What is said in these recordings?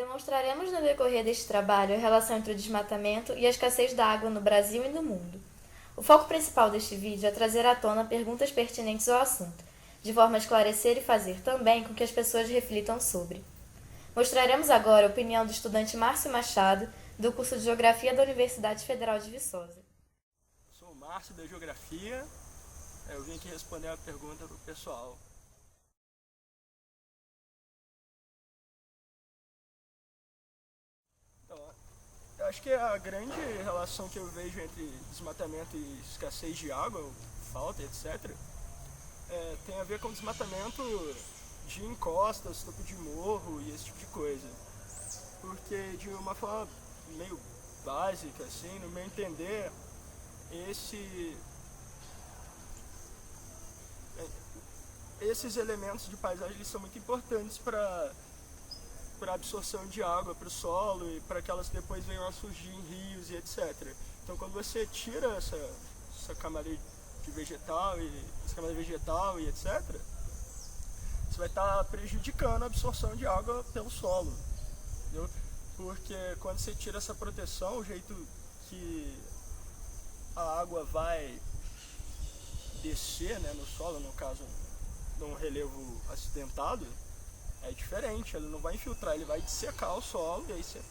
Demonstraremos no decorrer deste trabalho a relação entre o desmatamento e a escassez da água no Brasil e no mundo. O foco principal deste vídeo é trazer à tona perguntas pertinentes ao assunto, de forma a esclarecer e fazer também com que as pessoas reflitam sobre. Mostraremos agora a opinião do estudante Márcio Machado, do curso de Geografia da Universidade Federal de Viçosa. Sou o Márcio da Geografia, eu vim aqui responder a pergunta do pessoal. Então, eu acho que a grande relação que eu vejo entre desmatamento e escassez de água, falta, etc., tem a ver com desmatamento de encostas, topo de morro e esse tipo de coisa. Porque de uma forma meio básica, assim, no meu entender, esses elementos de paisagem eles são muito importantes para a absorção de água para o solo e para que elas depois venham a surgir em rios e etc. Então, quando você tira essa camada de vegetal e etc., você vai estar prejudicando a absorção de água pelo solo, entendeu? Porque quando você tira essa proteção, o jeito que a água vai descer, né, no solo, no caso, num relevo acidentado, é diferente. Ele não vai infiltrar, ele vai dissecar o solo e aí você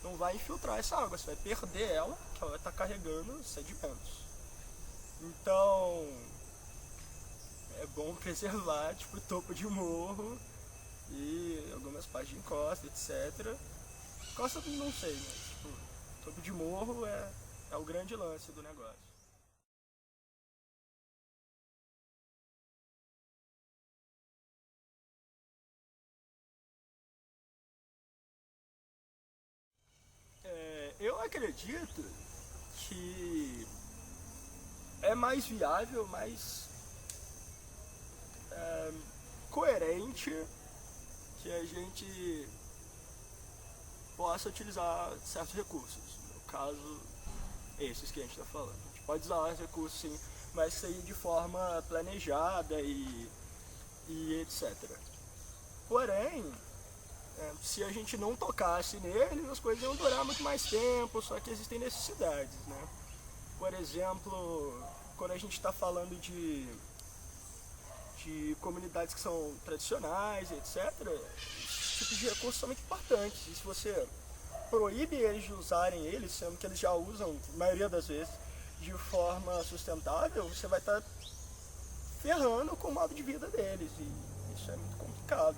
não vai infiltrar essa água, você vai perder ela, que ela vai estar carregando sedimentos. Então, é bom preservar, tipo, topo de morro e algumas partes de encosta, etc. Encosta não sei, mas tipo, topo de morro é o grande lance do negócio. Eu acredito que é mais viável, mais coerente que a gente possa utilizar certos recursos. No caso, esses que a gente está falando. A gente pode usar os recursos sim, mas isso aí de forma planejada e etc. Porém, se a gente não tocasse neles, as coisas iam durar muito mais tempo, só que existem necessidades, né? Por exemplo, quando a gente está falando de comunidades que são tradicionais, etc., esses tipos de recursos são muito importantes. E se você proíbe eles de usarem eles, sendo que eles já usam, a maioria das vezes, de forma sustentável, você vai estar ferrando com o modo de vida deles. E isso é muito complicado.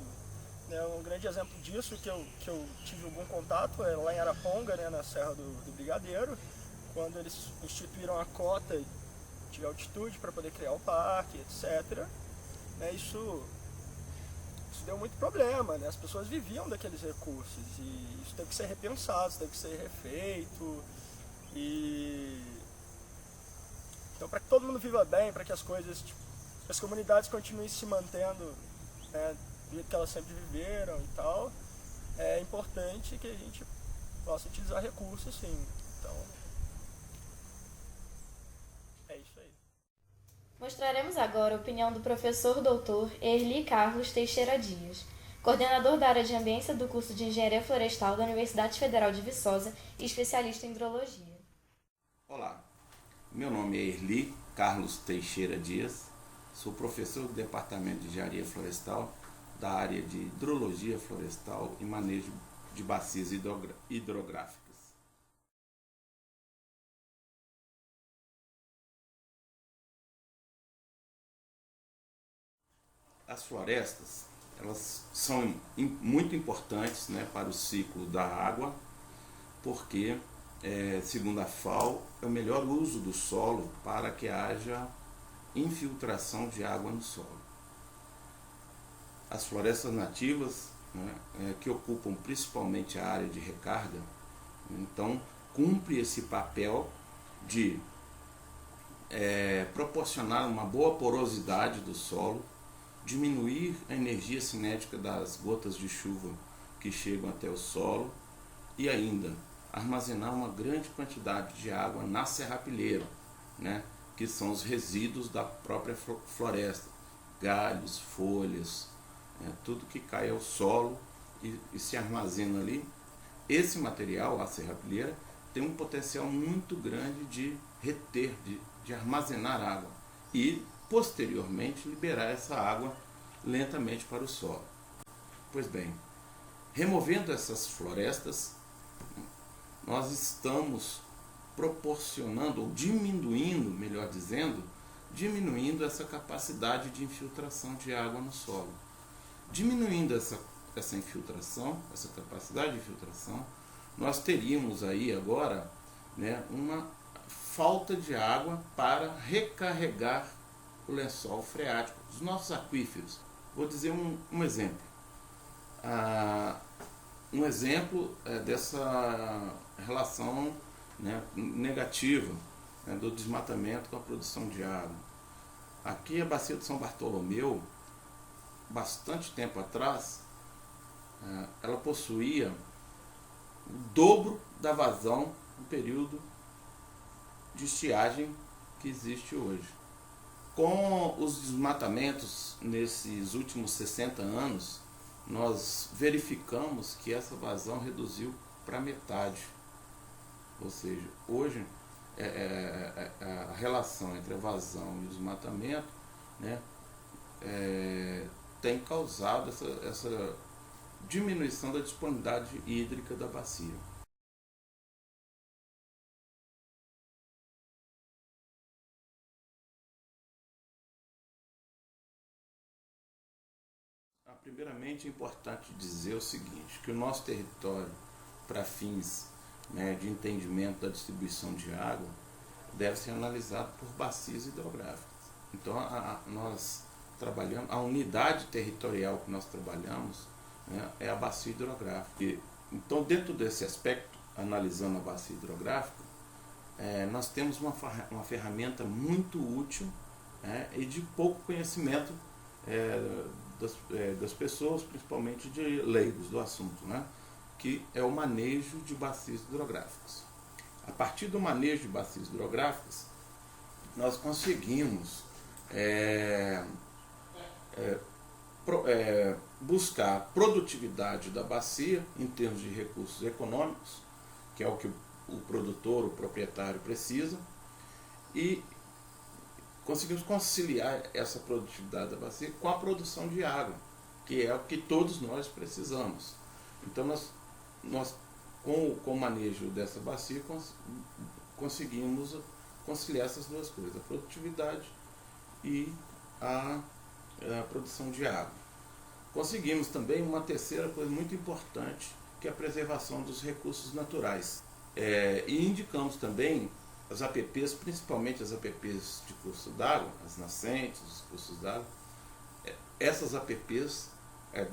Um grande exemplo disso que eu tive algum contato é lá em Araponga, né, na Serra do Brigadeiro, quando eles instituíram a cota de altitude para poder criar o parque, etc. Isso deu muito problema, né? As pessoas viviam daqueles recursos e isso teve que ser repensado, isso teve que ser refeito. Então, para que todo mundo viva bem, para que as coisas, tipo, as comunidades continuem se mantendo, né, do jeito que elas sempre viveram e tal, é importante que a gente possa utilizar recursos, sim. Então, é isso aí. Mostraremos agora a opinião do professor doutor Erli Carlos Teixeira Dias, coordenador da área de ambiência do curso de Engenharia Florestal da Universidade Federal de Viçosa e especialista em hidrologia. Olá, meu nome é Erli Carlos Teixeira Dias, sou professor do Departamento de Engenharia Florestal da área de Hidrologia Florestal e Manejo de Bacias Hidrográficas. As florestas, elas são muito importantes, né, para o ciclo da água, porque, segundo a FAO, é o melhor uso do solo para que haja infiltração de água no solo. As florestas nativas, né, que ocupam principalmente a área de recarga, então cumpre esse papel de proporcionar uma boa porosidade do solo, diminuir a energia cinética das gotas de chuva que chegam até o solo e ainda armazenar uma grande quantidade de água na serrapilheira, né, que são os resíduos da própria floresta, galhos, folhas, tudo que cai ao solo e se armazena ali, esse material, a serrapilheira, tem um potencial muito grande de reter, de armazenar água e, posteriormente, liberar essa água lentamente para o solo. Pois bem, removendo essas florestas, nós estamos proporcionando, ou diminuindo, melhor dizendo, diminuindo essa capacidade de infiltração de água no solo. Diminuindo essa infiltração, essa capacidade de infiltração, nós teríamos aí agora, né, uma falta de água para recarregar o lençol freático dos nossos aquíferos. Vou dizer um exemplo. Um exemplo dessa relação, né, negativa, né, do desmatamento com a produção de água. Aqui a bacia de São Bartolomeu, bastante tempo atrás, ela possuía o dobro da vazão no período de estiagem que existe hoje. Com os desmatamentos nesses últimos 60 anos, nós verificamos que essa vazão reduziu para metade. Ou seja, hoje a relação entre a vazão e o desmatamento, né, tem causado essa diminuição da disponibilidade hídrica da bacia. Primeiramente é importante dizer o seguinte, que o nosso território, para fins, né, de entendimento da distribuição de água, deve ser analisado por bacias hidrográficas. Então nós trabalhamos, a unidade territorial que nós trabalhamos, né, é a bacia hidrográfica. Então, dentro desse aspecto, analisando a bacia hidrográfica, nós temos uma ferramenta muito útil, e de pouco conhecimento das pessoas, principalmente de leigos do assunto, né, que é o manejo de bacias hidrográficas. A partir do manejo de bacias hidrográficas, nós conseguimos buscar a produtividade da bacia em termos de recursos econômicos, que é o que o produtor, o proprietário precisa, e conseguimos conciliar essa produtividade da bacia com a produção de água, que é o que todos nós precisamos. Então nós com o manejo dessa bacia conseguimos conciliar essas duas coisas, a produtividade e a produção de água. Conseguimos também uma terceira coisa muito importante, que é a preservação dos recursos naturais. E indicamos também as APPs, principalmente as APPs de curso d'água, as nascentes, os cursos d'água. Essas APPs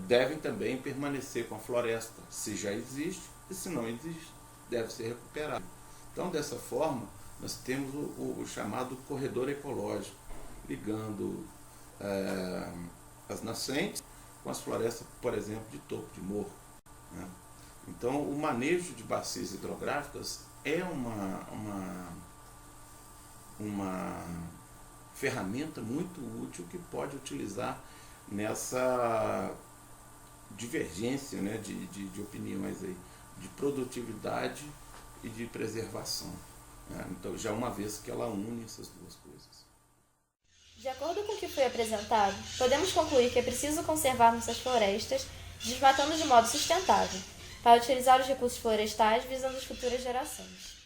devem também permanecer com a floresta, se já existe, e se não existe, deve ser recuperado. Então, dessa forma, nós temos o chamado corredor ecológico, ligando as nascentes com as florestas, por exemplo, de topo de morro, né? Então, o manejo de bacias hidrográficas é uma ferramenta muito útil que pode utilizar nessa divergência, né, de opiniões aí, de produtividade e de preservação, né? Então, já uma vez que ela une essas duas coisas. De acordo com o que foi apresentado, podemos concluir que é preciso conservar nossas florestas, desmatando de modo sustentável, para utilizar os recursos florestais visando as futuras gerações.